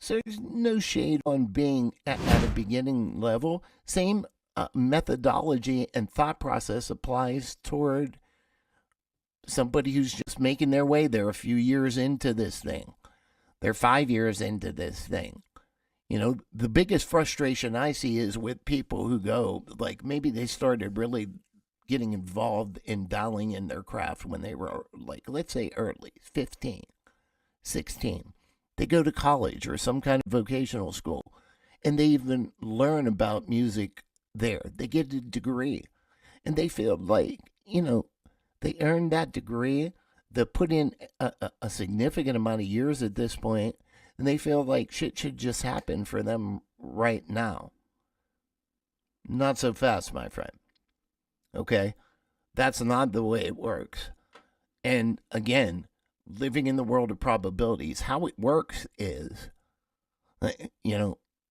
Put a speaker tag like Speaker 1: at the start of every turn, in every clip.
Speaker 1: So there's no shade on being at a beginning level. Same methodology and thought process applies toward somebody who's just making their way. They're a few years into this thing. They're 5 years into this thing. You know, the biggest frustration I see is with people who go, like, maybe they started really getting involved in dialing in their craft when they were, like, let's say early, 15, 16. They go to college or some kind of vocational school, and they even learn about music there. They get a degree, and they feel like, they earned that degree. They put in a significant amount of years at this point, and they feel like shit should just happen for them right now. Not so fast, my friend. Okay? That's not the way it works. And again, living in the world of probabilities, how it works is,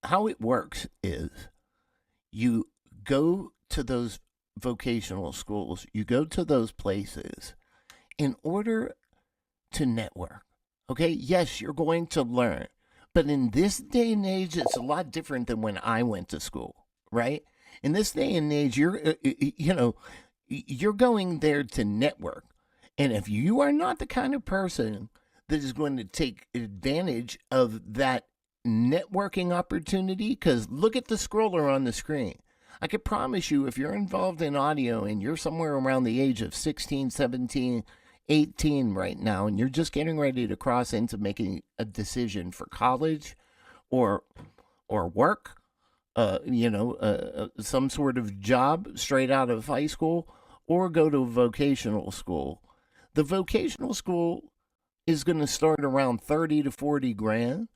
Speaker 1: how it works is you go to those vocational schools, you go to those places in order to network. Okay, yes, you're going to learn. But in this day and age, it's a lot different than when I went to school, right? In this day and age, you're going there to network. And if you are not the kind of person that is going to take advantage of that networking opportunity, because look at the scroller on the screen. I can promise you, if you're involved in audio and you're somewhere around the age of 16, 17, 18 right now, and you're just getting ready to cross into making a decision for college or work, some sort of job straight out of high school, or go to a vocational school. The vocational school is going to start around 30 to 40 grand.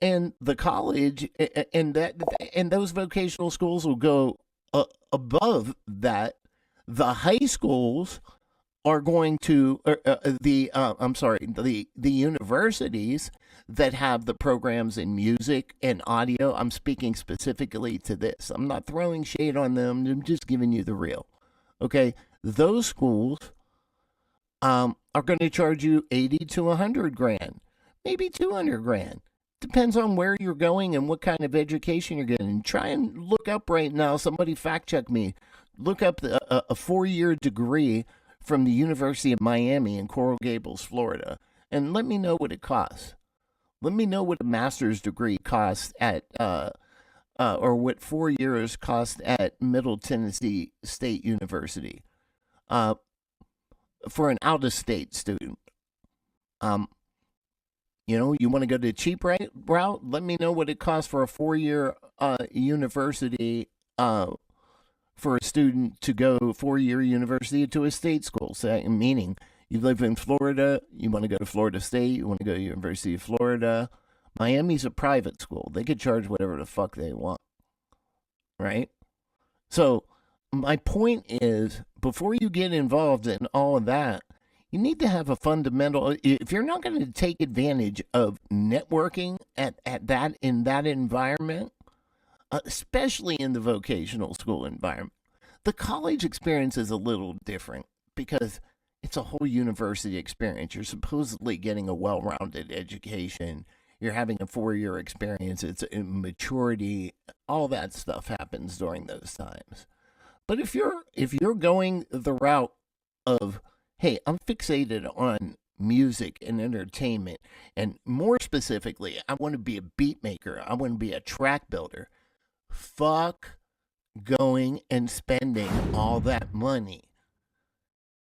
Speaker 1: And the college and those vocational schools will go above that. The high schools are going to the universities that have the programs in music and audio. I'm speaking specifically to this. I'm not throwing shade on them. I'm just giving you the real. Okay, those schools are going to charge you 80 to 100 grand, maybe 200 grand. Depends on where you're going and what kind of education you're getting. Try and look up right now. Somebody fact check me. Look up a 4-year degree from the University of Miami in Coral Gables, Florida, and let me know what it costs. Let me know what a master's degree costs at, or what 4 years cost at Middle Tennessee State University, for an out-of-state student. You want to go the cheap route? Let me know what it costs for a 4-year university, for a student to go 4-year university to a state school. So, meaning, you live in Florida, you want to go to Florida State, you want to go to University of Florida. Miami's a private school. They could charge whatever the fuck they want, right? So, my point is, before you get involved in all of that, you need to have a fundamental. If you're not going to take advantage of networking in that environment, especially in the vocational school environment, the college experience is a little different because it's a whole university experience. You're supposedly getting a well-rounded education. You're having a 4-year experience. It's maturity. All that stuff happens during those times. But if you're going the route of, hey, I'm fixated on music and entertainment, and more specifically, I want to be a beat maker, I want to be a track builder, fuck going and spending all that money.